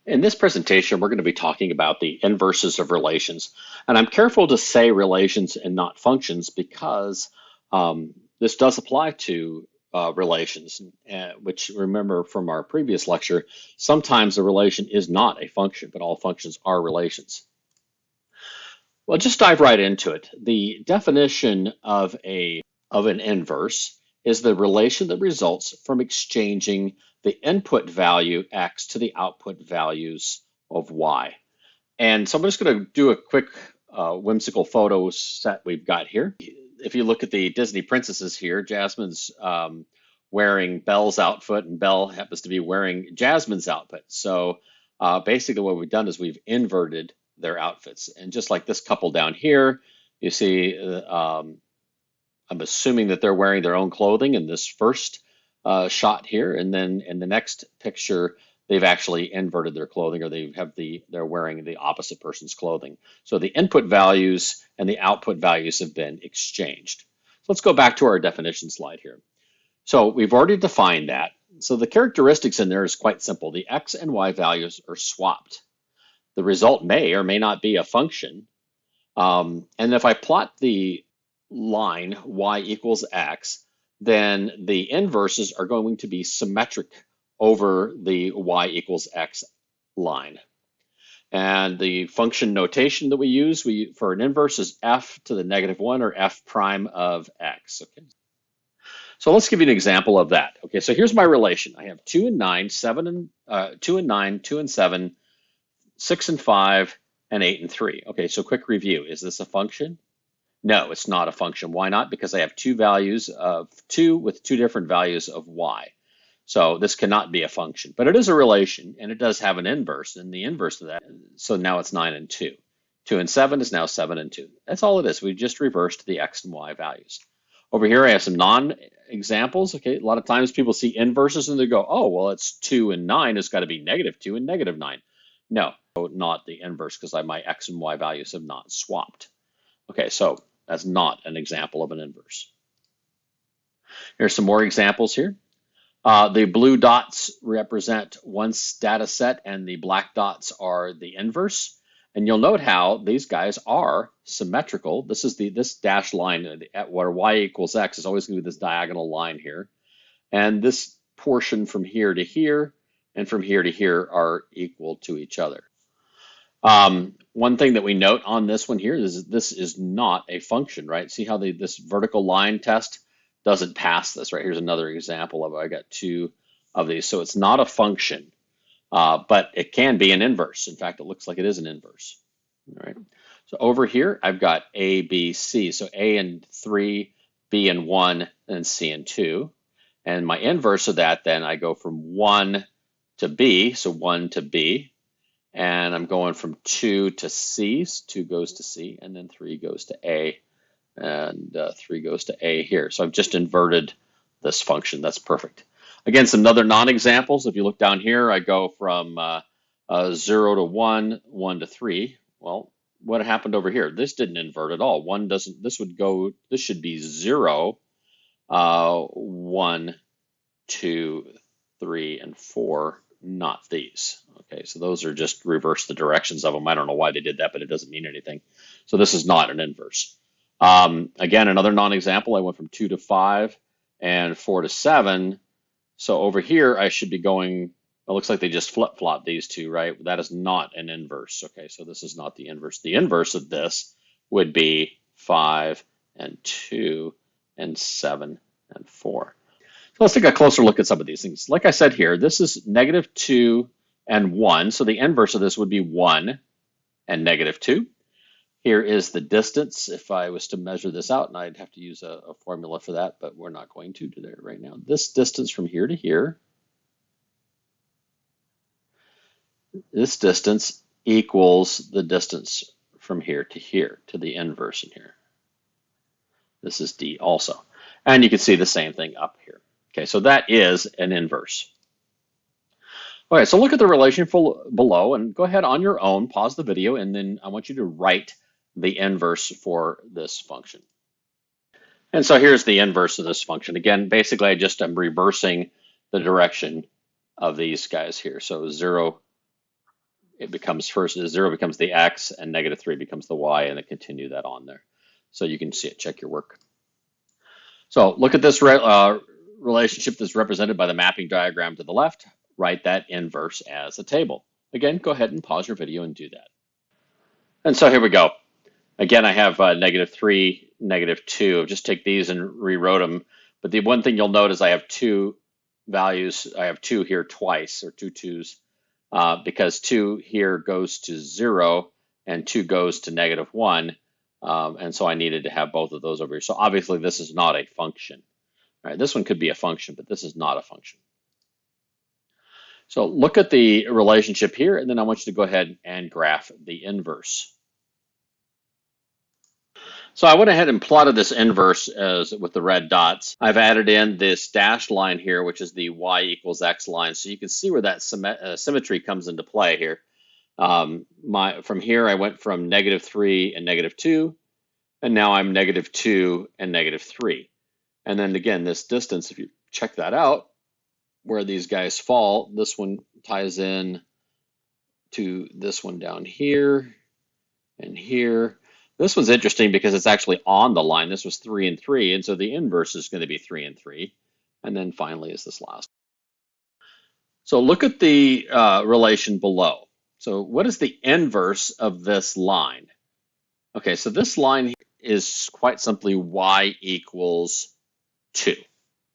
In this presentation, we're going to be talking about the inverses of relations. And I'm careful to say relations and not functions because this does apply to relations, which remember from our previous lecture, sometimes a relation is not a function, but all functions are relations. Well, just dive right into it. The definition of an inverse is the relation that results from exchanging the input value x to the output values of y. And so I'm just going to do a quick whimsical photo set we've got here. If you look at the Disney princesses here, Jasmine's wearing Belle's outfit and Belle happens to be wearing Jasmine's outfit. So basically what we've done is we've inverted their outfits. And just like this couple down here, you see I'm assuming that they're wearing their own clothing in this first shot here, and then in the next picture, they've actually inverted their clothing, or they're wearing the opposite person's clothing. So the input values and the output values have been exchanged. So let's go back to our definition slide here. So we've already defined that. So the characteristics in there is quite simple. The x and y values are swapped. The result may or may not be a function. And if I plot the line y equals x, then the inverses are going to be symmetric over the y equals x line. And the function notation that we use for an inverse is f to the -1 or f prime of x. Okay. So let's give you an example of that. Okay, so here's my relation. I have 2 and 9, 2 and 9, 2 and 7, 6 and 5, and 8 and 3. Okay, so quick review. Is this a function? No, it's not a function. Why not? Because I have two values of 2 with two different values of y. So this cannot be a function, but it is a relation, and it does have an inverse, and the inverse of that, so now it's 9 and 2. 2 and 7 is now 7 and 2. That's all it is. We just reversed the x and y values. Over here, I have some non-examples. Okay, a lot of times people see inverses and they go, oh, well, it's 2 and 9. It's got to be -2 and -9. No, not the inverse, because my x and y values have not swapped. Okay, so that's not an example of an inverse. Here's some more examples here. The blue dots represent one data set, and the black dots are the inverse. And you'll note how these guys are symmetrical. This is this dashed line at where y equals x is always going to be this diagonal line here. And this portion from here to here and from here to here are equal to each other. One thing that we note on this one here is this is not a function, right? See how this vertical line test doesn't pass this, right? Here's another example of it. I got two of these. So it's not a function, but it can be an inverse. In fact, it looks like it is an inverse. All right. So over here, I've got A, B, C. So A and 3, B and 1, and C and 2. And my inverse of that, then I go from 1 to B, so 1 to B. And I'm going from 2 to C, so 2 goes to C, and then 3 goes to A, and 3 goes to A here. So I've just inverted this function. That's perfect. Again, some other non-examples. If you look down here, I go from 0 to 1, 1 to 3. Well, what happened over here? This didn't invert at all. This should be 0, 1, 2, 3, and 4. Not these. Okay, so those are just reverse the directions of them. I don't know why they did that, but it doesn't mean anything. So this is not an inverse. Again, another non-example, I went from 2 to 5 and 4 to 7. So over here, I should be going, it looks like they just flip-flop these two, right? That is not an inverse. Okay, so this is not the inverse. The inverse of this would be 5 and 2 and 7 and 4. So let's take a closer look at some of these things. Like I said here, this is -2 and 1. So the inverse of this would be 1 and -2. Here is the distance. If I was to measure this out, and I'd have to use a formula for that, but we're not going to do that right now. This distance from here to here, this distance equals the distance from here to here, to the inverse in here. This is D also. And you can see the same thing up here. Okay, so that is an inverse. All right, so look at the relation below and go ahead on your own, pause the video, and then I want you to write the inverse for this function. And so here's the inverse of this function. Again, basically I just am reversing the direction of these guys here. So 0, it becomes first 0 becomes the x and -3 becomes the y, and then continue that on there. So you can see it, check your work. So look at this relationship that's represented by the mapping diagram to the left. Write that inverse as a table. Again, go ahead and pause your video and do that. And so here we go. Again, I have -3, -2. Just take these and rewrote them. But the one thing you'll note is I have two values. I have 2 here twice, or 2 2s, because 2 here goes to 0 and 2 goes to -1. And so I needed to have both of those over here. So obviously this is not a function. All right, this one could be a function, but this is not a function. So look at the relationship here, and then I want you to go ahead and graph the inverse. So I went ahead and plotted this inverse with the red dots. I've added in this dashed line here, which is the y equals x line. So you can see where that symmetry comes into play here. From here, I went from -3 and -2, and now I'm -2 and -3. And then again, this distance, if you check that out, where these guys fall, this one ties in to this one down here and here. This one's interesting because it's actually on the line. This was 3 and 3, and so the inverse is going to be 3 and 3. And then finally is this last. So look at the relation below. So what is the inverse of this line? Okay, so this line is quite simply y equals 2,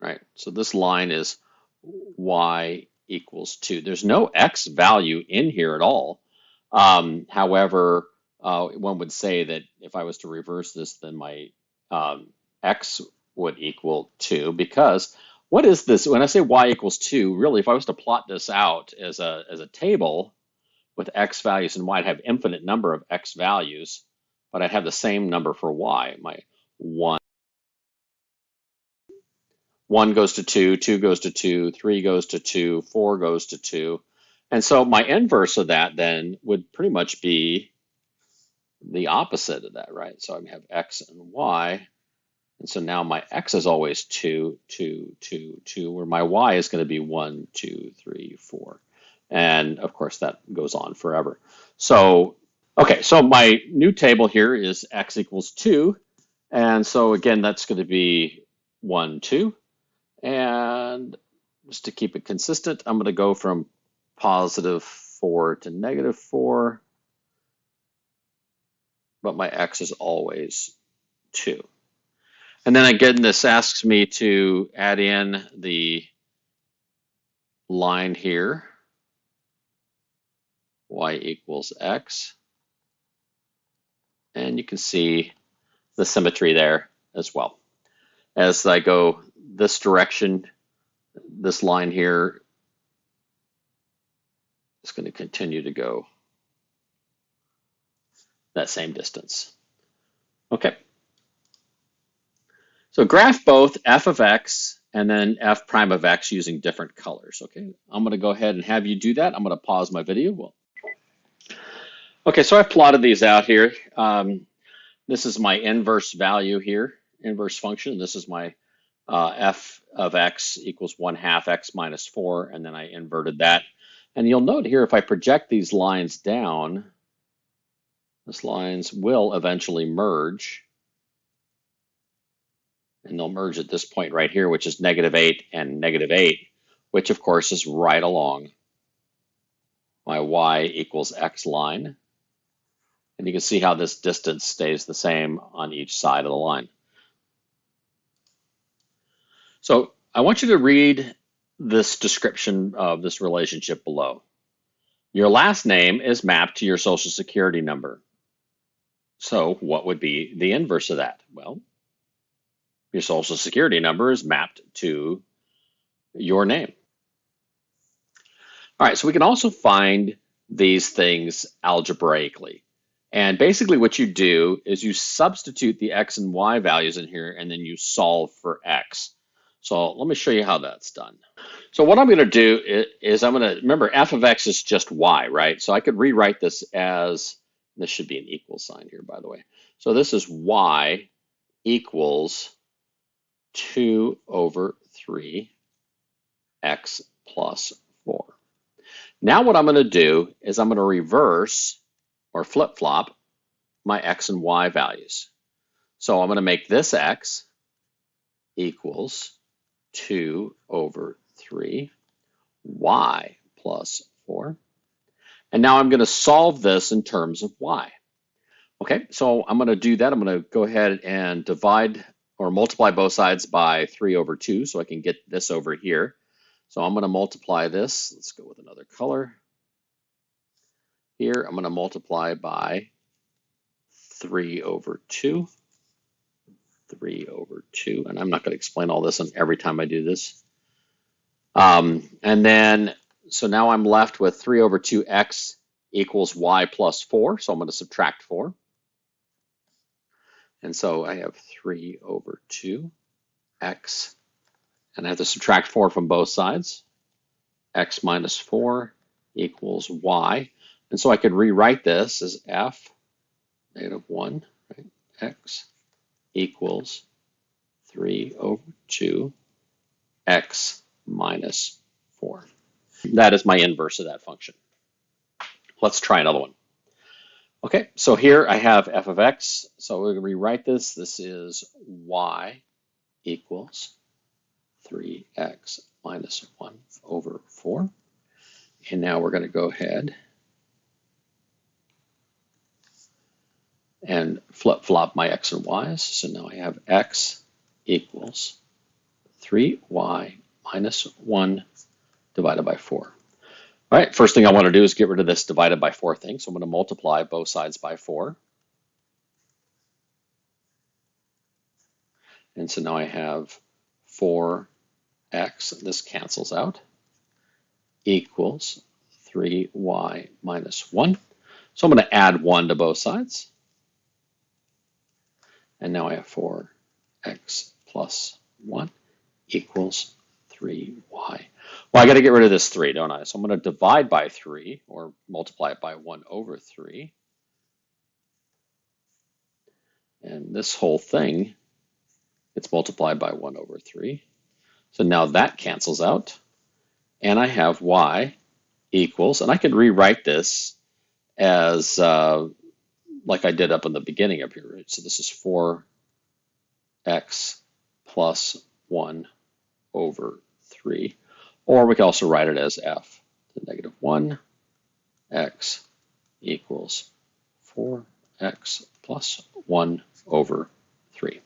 right? So this line is y equals 2. There's no x value in here at all. However, one would say that if I was to reverse this, then my x would equal 2, because what is this? When I say y equals 2, really, if I was to plot this out as a table with x values and y, I'd have infinite number of x values, but I'd have the same number for y. My 1 goes to 2, 2 goes to 2, 3 goes to 2, 4 goes to 2. And so my inverse of that then would pretty much be the opposite of that, right? So I have x and y. And so now my x is always 2, 2, 2, 2, where my y is going to be 1, 2, 3, 4. And of course, that goes on forever. So, okay, so my new table here is x equals 2. And so again, that's going to be 1, 2. And just to keep it consistent, I'm going to go from +4 to -4. But my x is always 2. And then again, this asks me to add in the line here, y equals x. And you can see the symmetry there as well. As I go this direction, this line here is going to continue to go that same distance. Okay. So graph both f of x and then f prime of x using different colors. Okay, I'm going to go ahead and have you do that. I'm going to pause my video. Okay, so I've plotted these out here. This is my inverse value here, inverse function. This is my f of x equals 1/2 x minus 4, and then I inverted that. And you'll note here, if I project these lines down, these lines will eventually merge. And they'll merge at this point right here, which is -8 and -8, which of course is right along my y equals x line. And you can see how this distance stays the same on each side of the line. So I want you to read this description of this relationship below. Your last name is mapped to your social security number. So what would be the inverse of that? Well, your social security number is mapped to your name. All right, so we can also find these things algebraically. And basically what you do is you substitute the x and y values in here, and then you solve for x. So let me show you how that's done. So what I'm going to do is I'm going to, remember f of x is just y, right? So I could rewrite this as, this should be an equal sign here, by the way. So this is y equals 2 over 3 x plus 4. Now what I'm going to do is I'm going to reverse or flip-flop my x and y values. So I'm going to make this x equals 2 over 3 y plus 4. And now I'm going to solve this in terms of y. Okay, so I'm going to do that. I'm going to go ahead and divide or multiply both sides by 3 over 2 so I can get this over here. So I'm going to multiply this. Let's go with another color. Here, I'm going to multiply by 3 over 2. 3 over 2. And I'm not going to explain all this every time I do this. And then, so now I'm left with 3 over 2x equals y plus 4. So I'm going to subtract 4. And so I have 3 over 2x. And I have to subtract 4 from both sides. X minus 4 equals y. And so I could rewrite this as f negative 1, right? X equals 3 over 2 x minus 4. That is my inverse of that function. Let's try another one. Okay, so here I have f of x. So we're going to rewrite this. This is y equals 3x minus 1 over 4. And now we're going to go ahead and flip-flop my x and y's. So now I have x equals 3y minus 1 divided by 4. All right, first thing I want to do is get rid of this divided by 4 thing. So I'm going to multiply both sides by 4. And so now I have 4x, this cancels out, equals 3y minus 1. So I'm going to add 1 to both sides. And now I have 4x plus 1 equals 3y. Well, I got to get rid of this 3, don't I? So I'm going to divide by 3, or multiply it by 1 over 3. And this whole thing gets multiplied by 1 over 3. So now that cancels out. And I have y equals, and I could rewrite this as like I did up in the beginning up here. Right? So this is 4x plus 1 over 3. Or we can also write it as f to negative 1 x equals 4x plus 1 over 3.